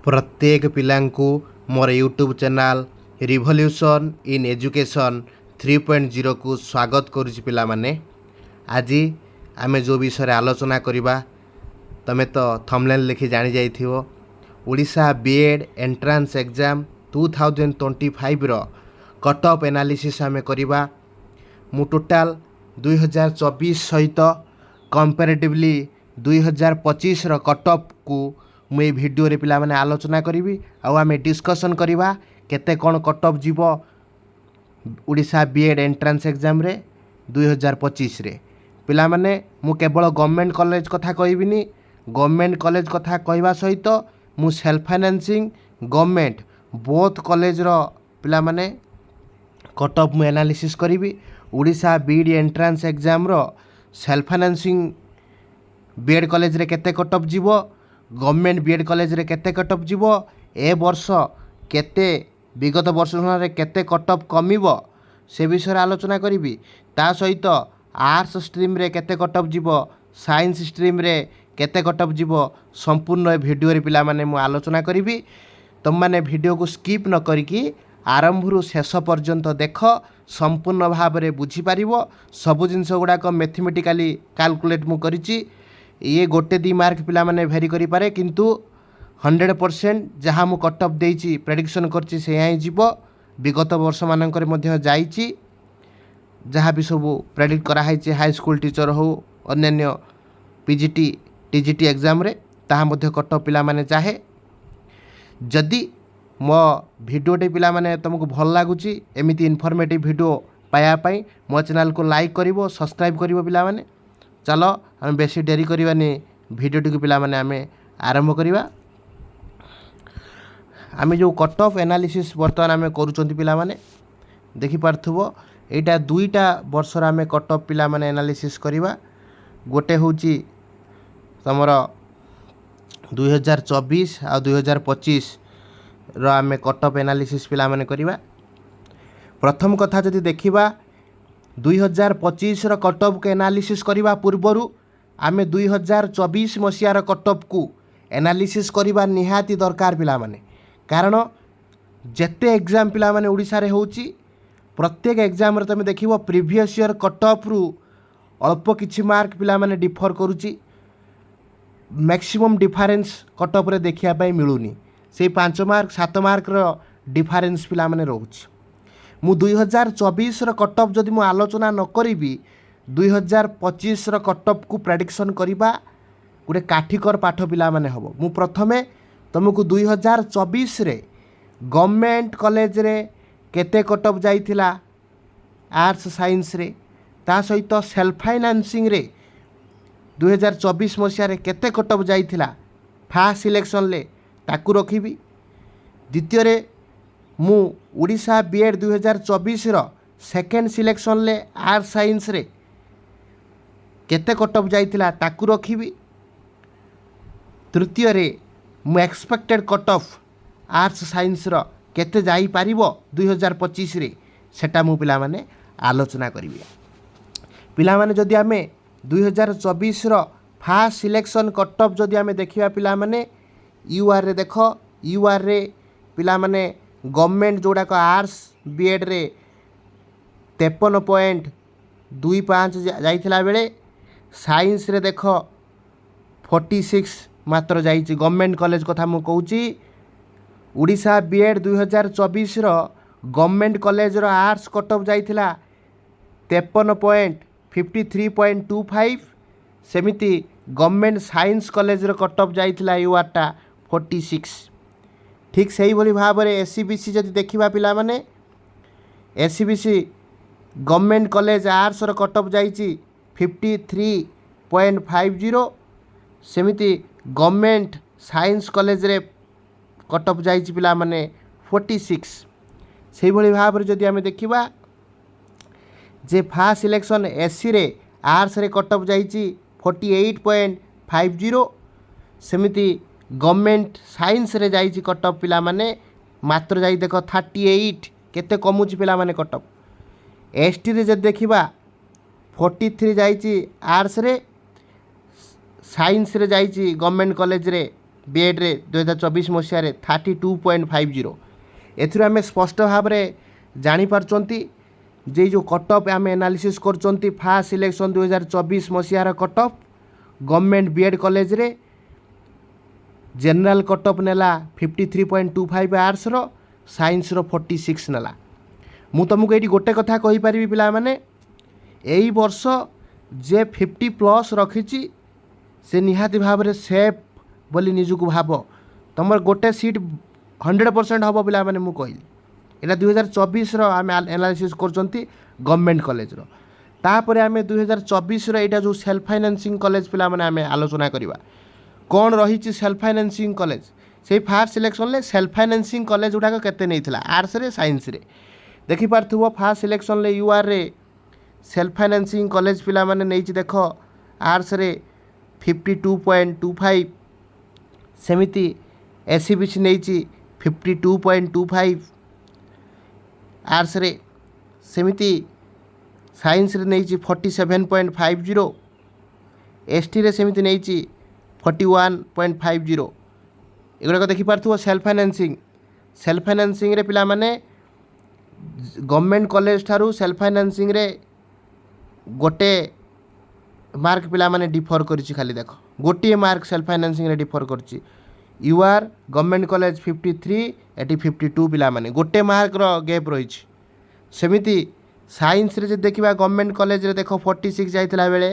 प्रत्येक पिलांकु मोर YouTube channel revolution in education 3.0 को स्वागत करुछि। पिला माने आज आमे जो विषय आलोचना करिबा तमे तो थंबनेल लिखि जानि जाइथिबो। Odisha BEd entrance exam 2025 row cut of analysis आमे करिबा। मु टोटाल 2024 सहित कंपैरेटिवली 2025 रो कट ऑफ को मुझे भिडियो रे पिला माने आलोचना करी आम डिस्कसन करवा केते कौन कट ऑफ जीव ओडिशा बीएड एंट्रांस एग्जाम रे 2025 रे। पिला माने मु केवल गवर्नमेंट कॉलेज कथा कहबिनी, गवर्नमेंट कॉलेज कथा कहवा सहित मु self financing government both college रो पिला माने कट ऑफ मु एनालिसिस करी। ओडिशा बीएड एंट्रांस एग्जाम रो सेल्फ फाइनेंसिंग बीएड कॉलेज रे केते कट ऑफ जीव, गवर्नमेंट बीएड कॉलेज रे केते कट ऑफ जीव, ए वर्ष केते विगत वर्ष रे केते कट ऑफ कमिबो से विषय आलोचना करी। ता सहित आर्ट्स स्ट्रीम रे केते कट ऑफ जीव, साइंस स्ट्रीम रे केते कट ऑफ जीव, संपूर्ण वीडियो रे पिला माने मु आलोचना करी। तुम माने वीडियो को स्किप न करिकी आरंभ शेष पर्यंत देख, संपूर्ण भाव में बुझी पारिबो। सबु जिनस गुड़ाक मैथमेटिकली कैलकुलेट मु करिछि। ये गोटे दी मार्क पिला माने भेरी करि पारे, किंतु 100% जहाँ मु कट ऑफ देइछि प्रेडिक्शन करछि से ही जीव। विगत वर्ष मानकर मध्य जाइछि जहाँ भी सब प्रेडिक्ट करा है हाई स्कूल टीचर हो अन्य पीजीटी टीजीटी एग्जाम रे ताहा मध्य कट ऑफ पिला माने चाहे। जदि मो भिडियोटे पिला माने तुमको भल लागुची एमिति इनफॉर्मेटिव वीडियो पाया पाई मो चैनल को लाइक करिवो, सब्सक्राइब करिवो। पिला माने चलो आम बेसी डेरी करवानी भिडियोटी को पिला माने आमे आरंभ करिवा। आमे जो कट ऑफ एनालिसिस बर्तमान आमे करूचंती पिला माने देखि पारथुबो। एटा दुईटा वर्ष रा आमे कट ऑफ पिला माने एनालिसिस करिवा। गोटे होची तमरो 2024 आ 2025 रो आमे कट ऑफ एनालिसिस पिला माने करिवा। प्रथम कथा जदि देखिबा 2025 रो कट ऑफ के एनालिसिस करिवा पूर्वरु आमे 2024 मसियार कट ऑफ को एनालिसिस करिवा निहाती दरकार पिला माने। कारण जेते एग्जाम पिला माने ओडिसा रे होची प्रत्येक एग्जाम रे तमे देखिबो प्रीवियस ईयर कट ऑफ रु अल्प किछि मार्क पिला माने डिफर करूची। मैक्सिमम डिफरेंस कट ऑफ रे देखिया पई मिलुनी, से 5 मार्क 7 मार्क रो डिफरेंस पिला माने रहउची। मु 2024 रो कट ऑफ जदि मु आलोचना न करिबी 2025 रो कट ऑफ को प्रेडिक्शन करिबा गोटे काठिकर पाठ पिला माने हबो। मु प्रथमे तुमको 2024 रे गवर्नमेंट कॉलेज रे केते कट ऑफ जाइथिला आर्ट्स साइंस रे, ता सहित सेल्फ फाइनेंसिंग रे 2024 मसिया रे केते कट ऑफ जाइथिला फर्स्ट सिलेक्शन ले ताकू रखिबी। द्वितीय रे मु ओडिशा बीएड 2024 रो सेकेंड सिलेक्शन ले आर्ट्स साइंस रे केते कट ऑफ जाइथिला ताकू रखिबी। तृतीय रे मु expected cut off arts science रो केते जाई पारिबो 2025 रे सेटा मु पिला माने आलोचना करिबी। पिला माने जदि आमे 2024 row first selection cut off जदि आमे देखिबा पिला माने यूआर रे देखो, यूआर रे पिला माने गवर्नमेंट जोड़ा को आर्ट्स बीएड रे 53.25 जाइथिला बेले साइंस रे देखो 46 मात्र जाइछि। गवर्नमेंट कॉलेज कथा मु कहूची ओडिशा बीएड 2024 रो गवर्नमेंट कॉलेज रो आर्ट्स कट ऑफ जाइथिला 53.53.25। सेमिति गवर्नमेंट साइंस कॉलेज रो कट ऑफ जाइथिला यूआरटा 46। ठीक सही बोली भाव में एससीबीसी जदि देखिबा पिला माने एससीबीसी गवर्नमेंट कॉलेज आर्ट्स रो कट ऑफ जाइछि 53.50। सेमिति गवर्नमेंट साइंस कॉलेज रे कट ऑफ जाइछि पिला माने 46। सही बोली भाव में जदि आमे देखिबा जे फर्स्ट सिलेक्शन एससी रे आर्ट्स रे कट ऑफ जाइछि 48.50। सेमिति गवर्नमेंट साइंस रे जाइछि कट ऑफ पिला माने मात्र जाई देखो 38 केते कमुची पिला माने कट ऑफ। एसटी रे जदि देखिबा 43 जाइछि आर्ट्स रे, साइंस रे जाइछि गवर्नमेंट कॉलेज रे बीएड्रे 2024 मसीह 32.50 एथिरो आमे स्पष्ट भाव में जानीपारचंती जे जो कटअफ आम एनालिसिस कर फास्ट सिलेक्शन 2024 मसीहार कटअफ गवर्नमेंट बीएड कॉलेज रे जनरल कटअफ नेला 53.25 आर्ट्स रो साइंस रो 46 नेला। मु तुमको ये गोटे कथा कही पारि पिला माने यही वर्ष जे 50+ रखी से निहाती भाव में सेफ बोली निजुक भाव तुम गोटे सीट 100% हम पिला माने मु कहली एटा 2024 आम एनालिसिस कर गवर्नमेंट कॉलेज रो तापर आम 2024 एटा जो सेल्फ फाइनेंसिंग कॉलेज पिला माने आम आलोचना करवा कौन रही सेल्फ फाइनेंसिंग कॉलेज से फास्ट सिलेक्शन ले सेल्फ फाइनेंसिंग कॉलेज गुड़ाक केते नहीं आर्ट्स रे साइंस रे देखि पार्थुव फास्ट सिलेक्शन ले यूआर रे सेल्फ फाइनेंसिंग कॉलेज पिला माने नहीं देख आर्ट्स रे 52.25 सेमिति एससीबीसी नहीं 52.25 आर्ट्स रे सेमिति साइंस रे नहीं 47.50 एसटी रे सेमिति नहीं 41.50 एगुड़ाक देखिपार सेल्फ फाइनेंसिंग रे पिला माने गवर्नमेंट कॉलेज ठारू सेल्फ फाइनेंसिंग रे गोटे मार्क पिला माने डिफर करिछि खाली देख गोटे मार्क सेल्फ फाइनेंसिंग रे डिफर करिछि यूआर गवर्नमेंट कॉलेज 53 एटी 52 पिला माने गोटे मार्क रो गैप रहिछि सेमिति साइंस रे जे देखिबा गवर्नमेंट कॉलेज रे देख 46 जाइतला बेले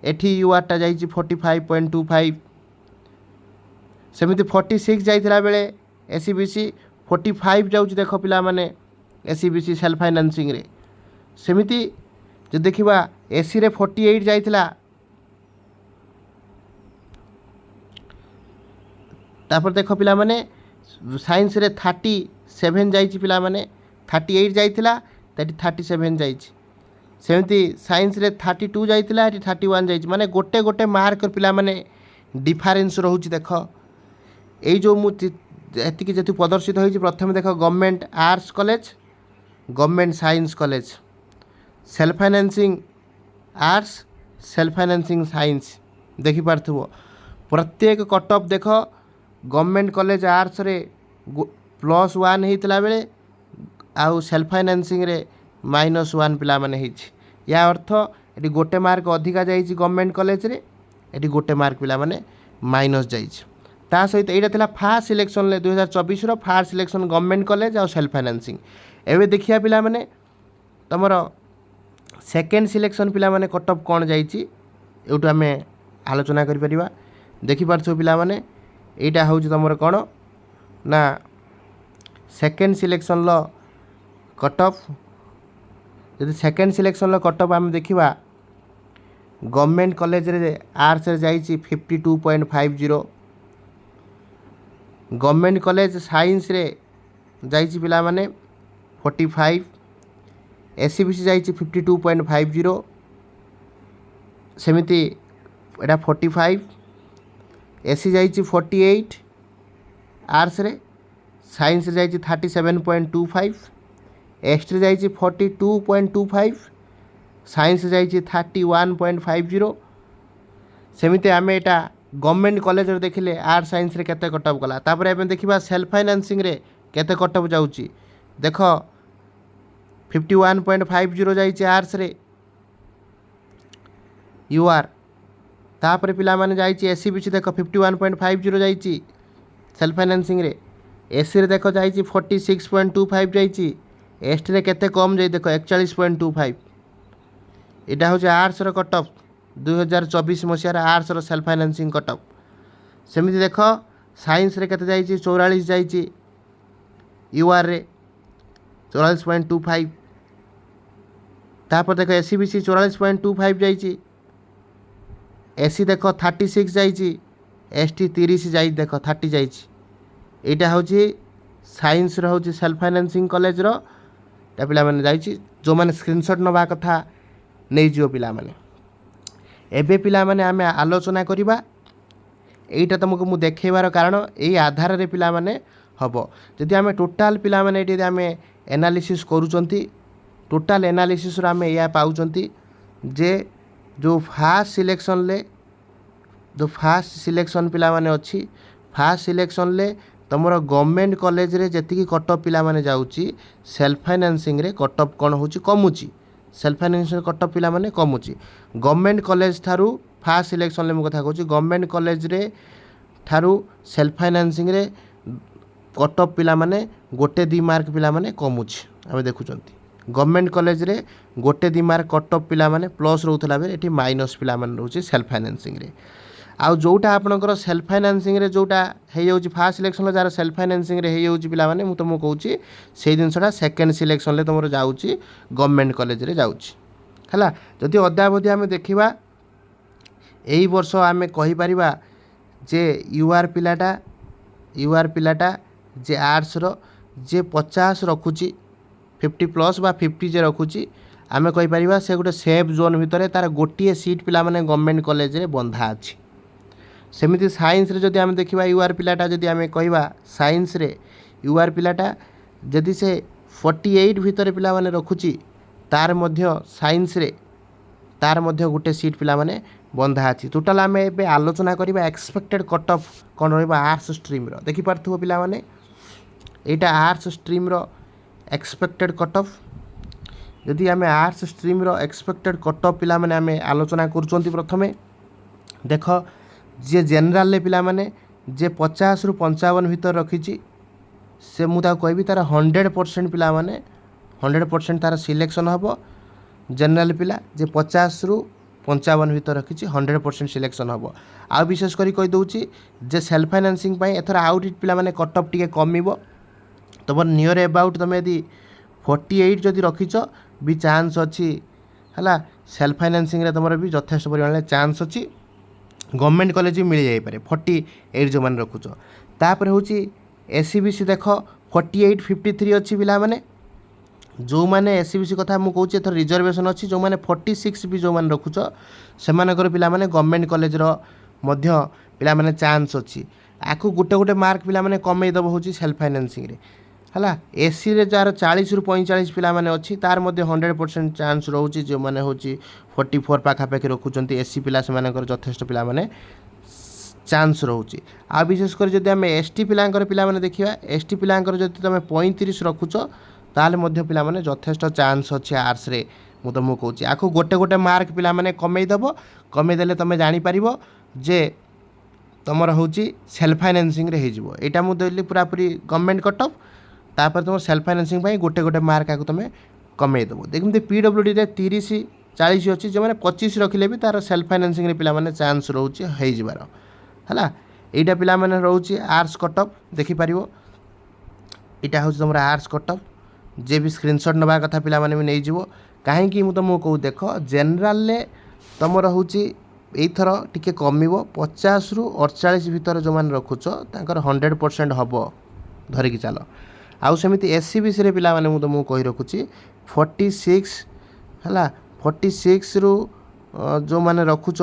एठी यूआर टा जाइछि 45.25 सेमिति 46 जाइतला बेले एससीबीसी 45 जाउछि देख पिला माने एससीबीसी सेल्फ फाइनेंसिंग रे सेमिति जे देखिबा एसी रे 48 जाइतला तापर देख पिला माने साइंस रे 37 जाइछि पिला माने 38 जाइतला तेटी 37 जाइछि सेमिति साइंस रे 32 जाइतला एटी 31 जाइछि माने गोटे गोटे मार्क पिला माने डिफरेंस रहउछि देख एई जो मु एतिकी जेतु प्रदर्शित होइछि प्रथम देख government arts college government science college self financing arts self financing science देखि पार्थुव प्रत्येक कटअफ देख गवर्नमेंट कॉलेज आर्ट्स रे +1 होइतला बेले आउ सेल्फ फाइनेंसिंग रे -1 पिला माने हिछि या अर्थ एटी गोटे मार्क अधिका जाइछि गवर्नमेंट कॉलेज रे एटी गोटे मार्क पिला माने माइनस जाइछि ता सहित एटा थिला फास्ट सिलेक्शन ले 2024 रो फास्ट सिलेक्शन गवर्नमेंट कॉलेज आ सेल्फ फाइनेंसिंग एबे देखिया पिला माने तमरो सेकेंड सिलेक्शन पिला माने कटअफ कोन जाइछि एउटु आमे आलोचना करि परिबा देखि पारछो पिला माने एटा होउछि तमरो कोन ना सेकेंड सिलेक्शन लो कटअफ यदि सेकेंड सिलेक्शन लो कटअफ आम देखिबा गवर्नमेंट कॉलेज रे आर्ट्स रे जाइछि 52.50 गवर्नमेंट कॉलेज साइंस रे जाइछि पिला माने 45 एससीबीसी जाइछि 52.50 सेमिति एटा 45 एससी जाइछि 48 आर्ट्स रे साइंस रे जाइछि 37.25 एसटी रे जाइछि 42.25 साइंस जाइछि 31.50 सेमिति आमे एटा गवर्नमेंट कॉलेज रे देखिले आर्ट साइंस रे केते कटअफ गला तापर एबे देखिबा सेल्फ फाइनेंसिंग रे केते कटअफ जाउछि देख 51.50 जाइछि आर्ट्स रे यूआर तापर पिला माने जाइछि एससीबीसी देख 51.50 जाइछि सेल्फ फाइनेंसिंग रे एससी रे देख जाइछि 46.25 जाइछि एसटी रे केते कम जाइ देख 41.25 एटा हो आर्ट्स रो कटअफ 2024 मसीहार आर्ट्स रो सेल्फ फाइनेंसिंग कटअफ सेमिति देख साइंस रे केते जाइछि 44 जाइछि यूआर रे 44.25 तापर देख एससीबीसी 44.25 जाइछि एससी देख 36 जाइछि एसटी 30 जाइ देख 30 जाइछि एटा होछि साइंस रो होछि सेल्फ फाइनेंसिंग कॉलेज रो ता पिला माने जाइछि जो माने स्क्रीनशॉट नबा कथा नै जियो पिला माने एबे पिला माने आमे आलोचना करिबा एटा तुमको मु देखैबार कारण एई आधार रे पिला माने हबो जदि आमे टोटल पिला माने एटी आमे एनालिसिस करूचंती टोटल एनालिसिस रो आमे या पाउचंती जे जो फास्ट सिलेक्शन ले जो फास्ट सिलेक्शन पिला माने अछि फास्ट सिलेक्शन ले तुमर गवर्नमेंट कॉलेज रे जति कट ऑफ पिला माने जाउची सेल्फ फाइनेंसिंग रे कट ऑफ कोन होची कमुची सेल्फ फाइनेंसिंग कट ऑफ पिला माने कमुची गवर्नमेंट कॉलेज थारू फास्ट सिलेक्शन ले मु कथा कहूची गवर्नमेंट कॉलेज रे थारू सेल्फ फाइनेंसिंग रे कट ऑफ पिला माने गोटे 2 मार्क पिला माने कमुची आमे देखुचंती गवर्नमेंट कॉलेज रे गोटे 2 मार्क कट ऑफ पिला माने प्लस रहउथला बेले एठी माइनस पिला माने रहउची सेल्फ फाइनेंसिंग रे आउ जोटा आपनकर सेल्फ फाइनेंसिंग रे जोटा हे जाउची फास्ट सिलेक्शन जार सेल्फ फाइनेंसिंग रे हे जाउची पिला माने मु तुमको कहूची सेही जिनसटा सेकंड सिलेक्शन ले तुमरो जाउची गवर्नमेंट कॉलेज रे जाउची हला जदि अद्यावधि आमे देखिबा एही वर्ष आमे कहि परिबा जे यूआर पिलाटा जे आर्ट्स रो जे 50 रखुची 50 प्लस बा 50 जे रखुची आमे कहि परिबा से गोटे सेफ जोन भितरे तार गोटिए सीट पिला माने गवर्नमेंट कॉलेज रे बंधा अछि सेमिति साइंस रे जदि आमे देखिबा यूआर पिलाटा जदि आमे कहिबा साइंस रे यूआर पिलाटा जदि से 48 भितरे पिला माने रखुची तार मध्य साइंस रे तार मध्य गोटे सीट पिला माने बंधा अछि टोटल आमे एबे आलोचना करिबा एक्सपेक्टेड कट ऑफ कोन रहबा आर्ट्स स्ट्रीम रो देखि पारथु पिला माने एटा arts stream row expected cut of यदि आमे आर्ट्स स्ट्रीम रो एक्सपेक्टेड कट ऑफ पिला माने आमे आलोचना करचोंती प्रथमे देख जे जनरल ले पिला माने जे 50 रु 55 भीतर रखिची से मुता कहबी तार 100% पिला माने 100% तार सिलेक्शन हबो जनरल पिला जे 50 रु 55 भीतर रखिची 100% सिलेक्शन हबो आ विशेष करी कहि दउची जे सेल्फ फाइनेंसिंग पई एथरा आउट पिला माने कट ऑफ टिके कमिबो तमर नियर अबाउट तमे यदि 48 जदि रखिच भी चांस अछि हला सेल्फ फाइनेंसिंग रे तमर भी यथेष्ट परिमाण चांस अछि गवर्नमेंट कॉलेज भी मिल जाई पारे 48 जो मान रखुच तापर होची एससीबीसी देख 48 53 अछि पिला माने जो माने एससीबीसी कथा मु कहूची एथर रिजर्वेशन अछि जो माने 46 भी जो मान रखुच से मानकर पिला माने गवर्नमेंट कॉलेज रो मध्य पिला माने चांस अछि आकु गुटे गुटे मार्क पिला माने कमई दब होची सेल्फ फाइनेंसिंग रे हला एससी रे जार 40 रु 45 पिला माने अछि तार मध्य 100% चांस रहउची जो माने होची 44 पाखा पाखी रखुचंती एससी पिला से मानकर यथेष्ट पिला माने चांस रहउची आ विशेष कर जदि हम एसटी पिलांकर पिला माने देखिबा एसटी पिलांकर जदि तमे 35 रखुच ताले मध्य पिला माने यथेष्ट चांस अछि आर्ट्स रे मु तमु कहूची आखो गोटे गोटे मार्क पिला माने कमई दबो कमई देले तमे जानि परिबो जे तमर होची सेल्फ फाइनेंसिंग रे हे जिवो एटा मु देली पूरा पूरी गवर्नमेंट कट ऑफ तापर तुम सेल्फ फाइनेंसिंग पाई गोटे गोटे मार्क आको तुम कमे देव देखते पीडब्ल्यूडी रे 30 40 अच्छी जो मैंने 25 रखिले भी तार सेल्फ फाइनेंसिंग रे पिला माने चांस रोचे है जिबार हला एटा पिला माने रोचे आर्ट्स कट ऑफ देखि परिवो एटा हो तुम आर्ट्स कट ऑफ जे भी स्क्रीनशॉट नबा कथा पिला माने भी नै जिवो काहे कि मु तुमको कहू देख जनरल ले तुमर होची एथर टिके कमिवो 50 रु 48 भीतर जो मान रखुछ तांकर 100% हबो धरिकी चलो आउ सेमिति एससीबीसी रे पिला माने मु तुमको कहि रखुची 46 हला 46 रु जो माने रखुछ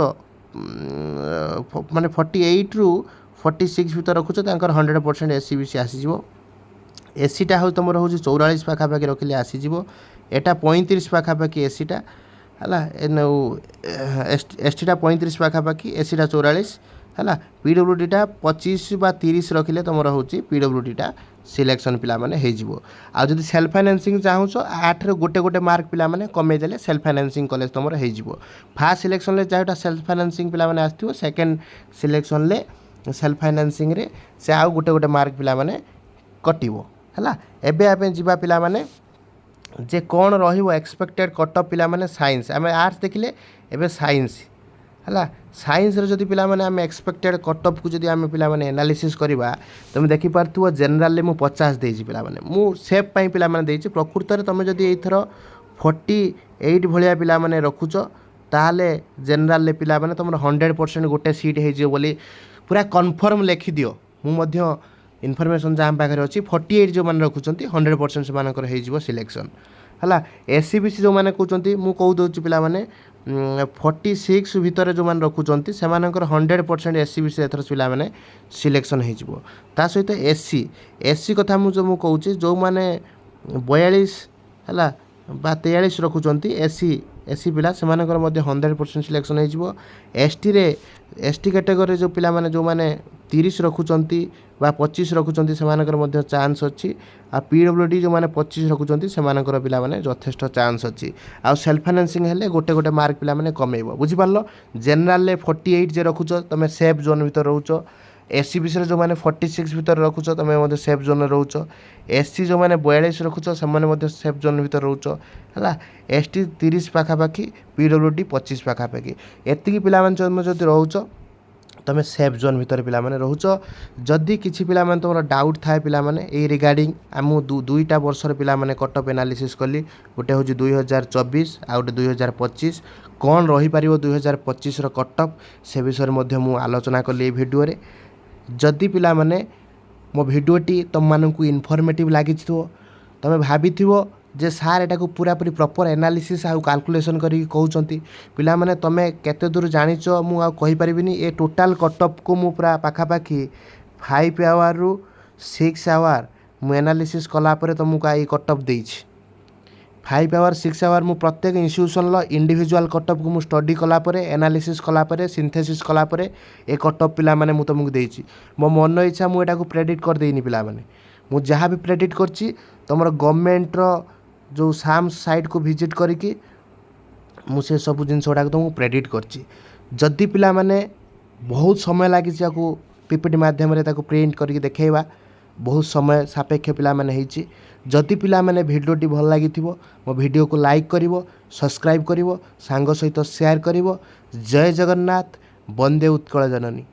माने 48 रु 46 भीतर रखुछ तांकर 100% एससीबीसी आसी जिवो एसीटा हो तुम हो 44 पाखापाखि रखिले आसी जिवो एटा 35 पाखापाखि एसीटा हला एसटीटा 35 पाखापाखि एसीटा 44 हला पीडब्ल्यूडीटा 25 बा 30 रखिले तुम होची पीडब्ल्यूडीटा सिलेक्शन पिला माने हे जिवो आ जदि सेल्फ फाइनेंसिंग चाहूछ 8 रे गोटे गोटे मार्क पिला माने कमे देले सेल्फ फाइनेंसिंग कॉलेज तुम हे जिवो फर्स्ट सिलेक्शन ले जाउटा सेल्फ फाइनेंसिंग पिला माने आस्थिवो सेकंड सिलेक्शन ले सेल्फ फाइनेंसिंग रे से आ गोटे गोटे मार्क पिला माने कटिवो हला एबे आपे जिबा पिला माने जे कोन रहिवो एक्सपेक्टेड कट ऑफ पिला माने साइंस आमे आर्ट्स देखिले एबे साइंस हला साइंस रे जदि पिला माने आमे एक्सपेक्टेड कट ऑफ को जदि आमे पिला माने एनालिसिस करबा तुम देखि पारथुवा जनरल ले मु 50 देछि पिला माने मु सेफ पई पिला माने देछि प्रकृत रे तुम जदि एथर 48 भलिया पिला माने रखुछ ताले जनरल ले पिला माने तुम 100% गोटे सीट हे जे बोली पूरा कन्फर्म लिखि दियो मु मध्य इनफॉरमेशन जाम पाखरे अछि 48 जो माने रखुचंती 100% से मानकर हे जिवो सिलेक्शन हला एससीबीसी जो माने कहउचंती मु कहउ दोछि पिला माने 46 भीतर जो माने रखुचंती से मानकर 100% एससीबीसी एथर पिला माने सिलेक्शन हे जिवो ता सहित एससी कथा मु जो मु कहउची जो माने 42 हला बा 43 रखुचंती एससी एससी पिला सेमानकर मध्य 100% सिलेक्शन हो एसटी कैटेगरी जो पिला माने जो माने 30 रखुचंती बा 25 रखुचंती सेमानकर मध्य चांस अच्छी आ पीडब्ल्यूडी जो माने 25 रखुचंती सेमानकर पिला माने यथेष्ट चांस अच्छी आ सेल्फ फाइनेंसिंग हेले गोटे गोटे मार्क पिला माने कमेइबो बुझि पारलो जनरल ले 48 जे रखुच तमे सेफ जोन भीतर रहउचो एससी विषय जो मैंने 46 भीतर रखुच तुम सेफ जोन रोच एससी जो मैंने 42 रखुच से सेफ जोन भीतर रोच है एसटी 30 पाखापाखि पीडब्ल्यूडी 25 पाखापाखि एति पिला जदि रोच तुम सेफ जोन भीतर पिला माने रोच जदि किछि पिला माने तुम डाउट थाए पिला माने ए रिगार्डिंग आम दुईटा वर्षर पिला माने कटअप एनालिसिस कली गोटे हूँ 2024 आ गोटे 2025 कौन रही पारिबो 2025 कटअप से विषय मध्य मु आलोचना कली ए वीडियो रे जदि पिला माने मो भिडियोटी तुम मानक इनफॉर्मेटिव लगी तुम भाभी जे सार एटा को पूरा पूरी प्रॉपर एनालिसिस आ कैलकुलेशन करी कहउचंती पिला माने तमे केते दूर जानिच मु आ कहि परिबिनी ए टोटल कटअप को मु पूरा पाखापाखि 5 आवर रु 6 आवर मु एनालिसिस कला परे तुमको आ कटअप देइछि 5 आवर 6 आवर मु प्रत्येक इंस्टीट्यूशन लो इंडिविजुअल कटअप को मु स्टडी कला परे एनालिसिस कला परे सिंथेसिस कला परे ए कटअप पिला माने मु तुमको देइछि मो मन इच्छा मु एटा को प्रेडिक्ट कर देइनी पिला माने मु जहाँ भी प्रेडिक्ट करछि तुमर गवर्नमेंट रो जो साम्स साइट को विजिट करिकी मु से सब जिन गुड़ा तुमको प्रेडिक्ट करछि जदि पिला माने बहुत समय लगी पीपीटी माध्यम रे ताको प्रिंट करके देखेबा बहुत समय सापेक्ष पिला माने ହେଇछि जदि पिला माने भिडियोटी भल लागिथिबो मो वीडियो को लाइक करिवो सब्सक्राइब करिवो सांग सहित शेयर करिवो जय जगन्नाथ वंदे उत्कल जननी।